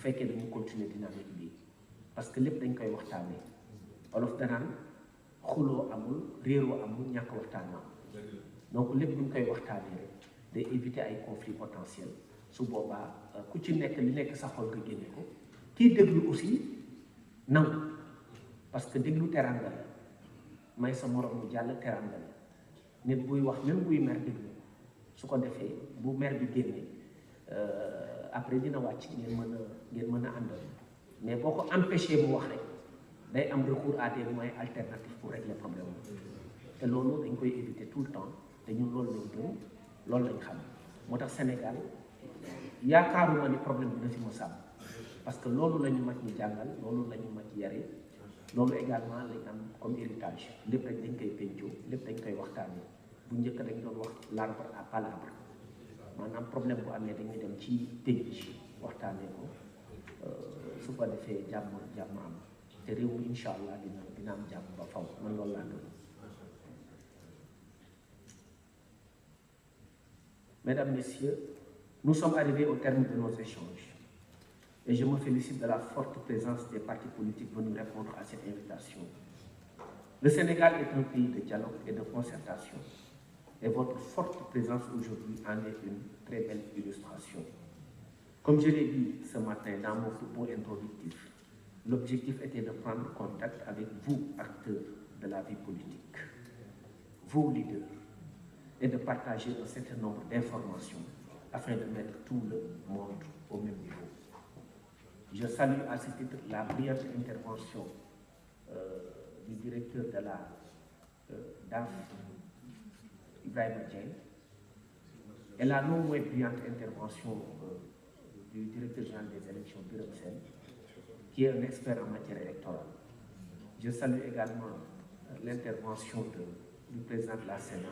fekkee dañu continuer dynamique bi parce que lépp dañ koy waxtaanee olof danaan xuloo amul réeroo amul ñàkk waxtaan am donc lépp duñ koy waxtaanee rek day éviter ay conflits potentiels su boobaa ku ci nekk li nekk sa xol nga génne ko kii déglu aussi nangu parce que déglu teranga la may sa morom mu jàll teranga la nit buy wax même buy mer déglu su ko defee bu mer bi génnee après dina wàcc ngeen mën a àndal mais boo ko empêché mu wax rek day am recours à des moyens alternatifs pour régler problème te loolu dañ koy éviter tout le temps te ñun loolu lañ gëm loolu lañ xam moo tax Sénégal yaakaaruma ni problème bi na fi ma sàmm parce que loolu la ñu mag ñi jàngal loolu la ñu mag yare loolu également lañ am comme héritage lépp rek dañ koy pencoo lépp dañ koy waxtaanee bu njëkk dañ doon wax l'arbre à palabre maanaam problème bu amee dañuy dem ci pénc waxtaanee ko su ko defee jàmm am te réew mi incha allah dina am jàmm ba faw man loolu laa gëm. Mesdames, Messieurs, nous sommes arrivés au terme de nos échanges et je me félicite de la forte présence des partis politiques venus répondre à cette invitation. Le Sénégal est un pays de dialogue et de concertation et votre forte présence aujourd'hui en est une très belle illustration. Comme je l'ai dit ce matin dans mon propos introductif, l'objectif était de prendre contact avec vous, acteurs de la vie politique, vous, leaders, et de partager un certain nombre d'informations afin de mettre tout le monde au même niveau. Je salue à ce titre la brillante intervention du directeur de la DAF, Ibrahima Dieng, et la non moins brillante intervention du directeur général des élections, Birame Sène, qui est un expert en matière électorale. Je salue également l'intervention du président de la Sénat,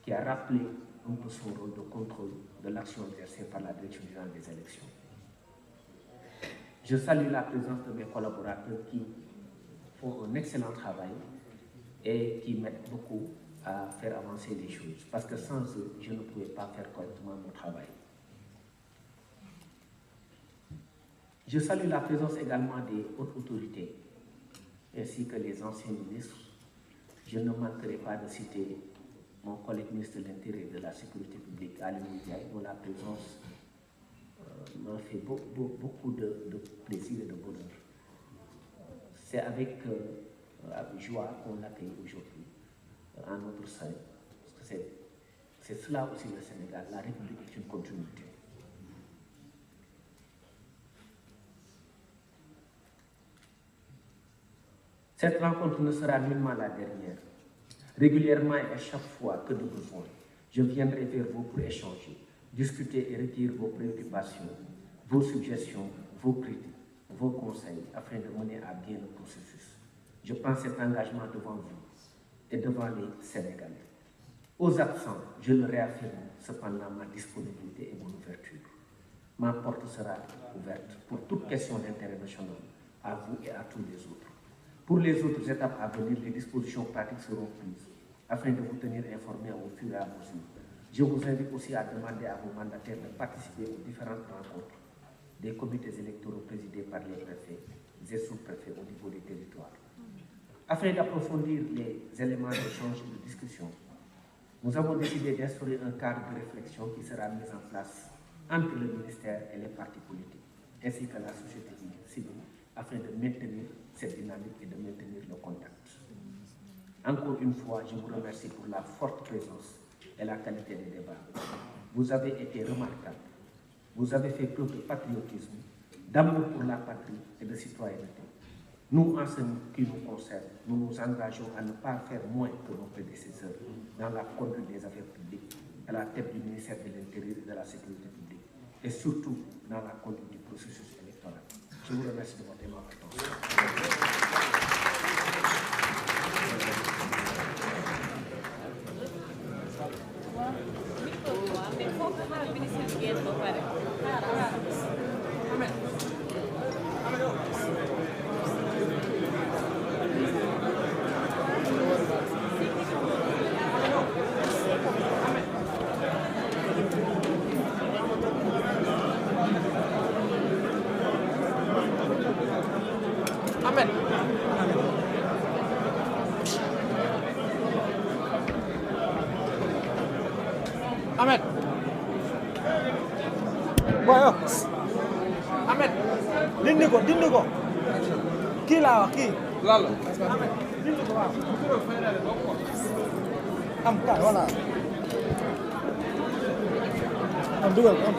qui a rappelé un peu son rôle de contrôle de l'action exercée par la direction générale des élections. Je salue la présence de mes collaborateurs qui font un excellent travail et qui m'aident beaucoup à faire avancer les choses, parce que sans eux, je ne pouvais pas faire correctement mon travail. Je salue la présence également des hautes autorités, ainsi que les anciens ministres. Je ne manquerai pas de citer mon collègue ministre de l'Intérieur et de la Sécurité publique, Ali Ndiaye, dont la présence m'a fait beaucoup de plaisir et de bonheur. C'est avec joie qu'on l'accueille aujourd'hui en notre sein, parce que c'est cela aussi le Sénégal, la République est une continuité. Cette rencontre ne sera nullement la dernière. Régulièrement et à chaque fois que de besoin, je viendrai vers vous pour échanger, discuter et recueillir vos préoccupations, vos suggestions, vos critiques, vos conseils, afin de mener à bien le processus. Je prends cet engagement devant vous et devant les Sénégalais. Aux absents, je le réaffirme, cependant ma disponibilité et mon ouverture. Ma porte sera ouverte pour toute question d'intérêt national, à vous et à tous les autres. Pour les autres étapes à venir, les dispositions pratiques seront prises afin de vous tenir informés au fur et à mesure. Je vous invite aussi à demander à vos mandataires de participer aux différentes rencontres des comités électoraux présidés par les préfets et sous-préfets au niveau des territoires. Afin d'approfondir les éléments d'échange et de discussion, nous avons décidé d'instaurer un cadre de réflexion qui sera mis en place entre le ministère et les partis politiques, ainsi que la société civile, afin de maintenir cette dynamique et de maintenir le contact. Encore une fois, je vous remercie pour la forte présence et la qualité des débats. Vous avez été remarquables. Vous avez fait preuve de patriotisme, d'amour pour la patrie et de citoyenneté. Nous, en ce qui nous concerne, nous nous engageons à ne pas faire moins que nos prédécesseurs dans la conduite des affaires publiques, à la tête du ministère de l'Intérieur et de la Sécurité publique, et surtout dans la conduite du processus électoral. Je vous remercie de votre aimable attention. Ahmed. Boyo. Ahmed. Dindi ko. Kii laa wax kii. Lalo. Dindi ko waaw. Am ka voilà. Am dugal ko.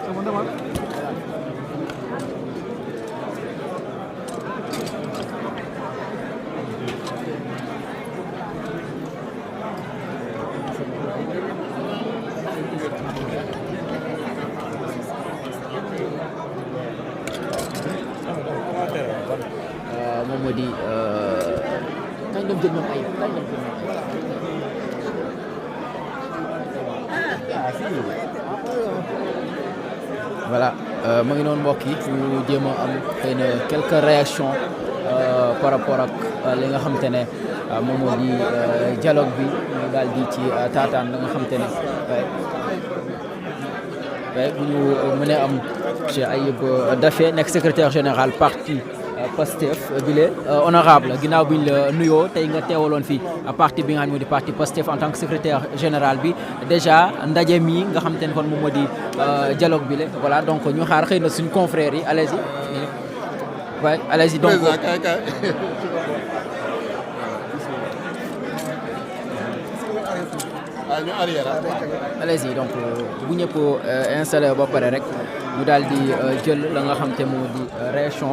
Sama demal. moom moo di kañ lañ jël moom ayib voilà mu ngi noonu mbokk yi ñu jéem a am xëy na quelques réactions par rapport ak li nga xamante ne moom moo di dialogue bi ñu daal di ci taataan la nga xamante ne bu ñu mënee am Cheikh Ayib Daffé nekk secrétaire général parti Pastef bile honorable ginnaaw bi ñu la nuyoo tey nga teewaloon fii parti bi nga xam ne moo di parti Pastef en tant que secrétaire général bi déjà ndaje mi nga xam te ne kon moom moo di dialogue bile voilà donc ñu xaar xëy na suñu confrères yi allez-y waaye allez-y donc allez-y donc bu ñëpp installé ba pare rek ñu daal di jël la nga xam te moo di réaction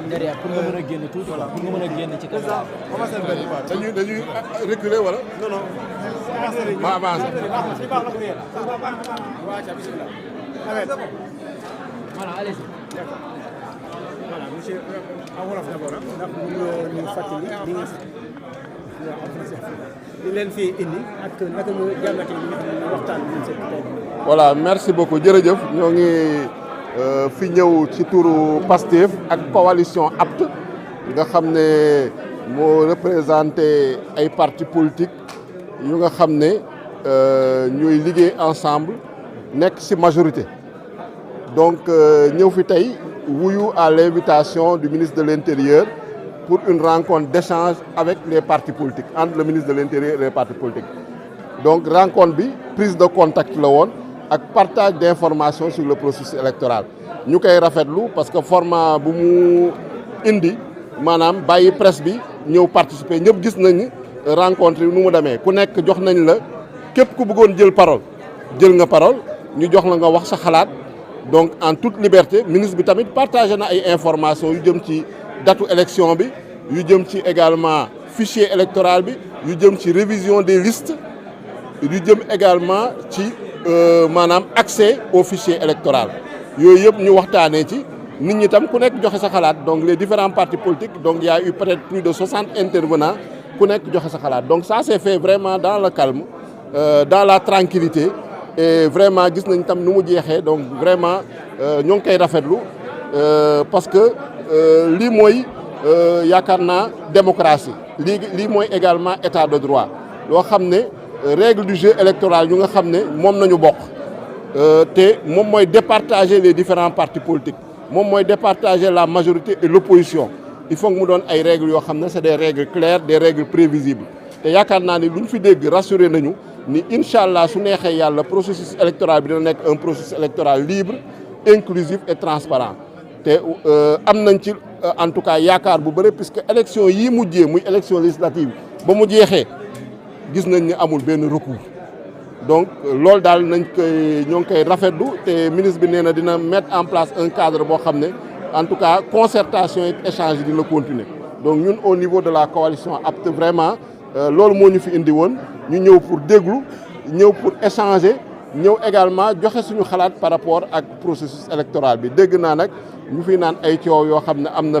derrière pour nga mën a génn tuuti voilà pour nga mën a génn ci caméra dañuy reculer wala non ma avance voilà allez-y Voilà, monsieur, en wolof d'abord ndax ñu fàttali li nga li leen fi indi ak naka nga jàngatee li nga xam ne waxtaan bi ñu seet tey. voilà merci beaucoup jërëjëf ñoo ngi fi ñëw ci turu Pastef ak coalition APT nga xam ne moo représenté ay partis politiques yu nga xam ne ñooy liggéey ensemble nekk ci majorité donc ñëw fi tey wuyu à l'invitation du ministre de l'Intérieur pour une rencontre d'échange avec les partis politiques, entre le ministre de l'Intérieur et les partis politiques. Donc rencontre bi prise de contact la woon ak partage d'informations sur le processus électoral ñu koy rafetlu parce que format bu mu indi maanaam bàyyi presse bi ñëw participer ñëpp gis nañ rencontre yi nu mu demee ku nekk jox nañ la képp ku bëggoon jël parole jël nga parole ñu jox la nga wax sa xalaat donc en toute liberté ministre bi tamit partagé na ay informations yu jëm ci datu élection bi yu jëm ci également fichier électoral bi yu jëm ci révision des listes yu jëm également ci maanaam accès au fichier électoral yooyu yëpp ñu waxtaanee ci nit ñi tam ku nekk joxe sa xalaat donc les différents partis politiques donc il y a eu peut-être plus de 60 intervenants ku nekk joxe sa xalaat donc ça s'est fait vraiment dans le calme dans la tranquillité et vraiment gis nañ tam nu mu jeexee donc vraiment ñoo ngi koy rafetlu parce que lii mooy yaakaar naa démocratie lii mooy également état de droit loo xam ne règle du jeu électoral yu nga xam ne moom nañu bokk te moom mooy départager les différents partis politiques moom mooy départager la majorité et l'opposition il faut que mu doon ay règles yoo xam ne c'est des règles claires des règles prévisibles te yaakaar naa ni lu ñu fi dégg rassuré nañu ni incha allah su neexee yàlla processus électoral bi dina nekk un processus électoral libre inclusif et transparent te am nañ ci en tout cas yaakaar bu bëri puisque élection yii mujjee muy élection législative ba mu jeexee gis nañ ni amul benn recours donc loolu daal nañ koy ñoo ngi koy rafetlu te ministre bi nee na dina mettre en place un cadre boo xam ne en tout cas concertation et échange dina continuer donc ñun au niveau de la coalition APT vraiment loolu moo ñu fi indi woon ñu ñëw pour déglu ñëw pour échanger ñëw également joxe suñu xalaat par rapport ak processus électoral bi dégg naa nag ñu fi naan ay coow yoo xam ne am na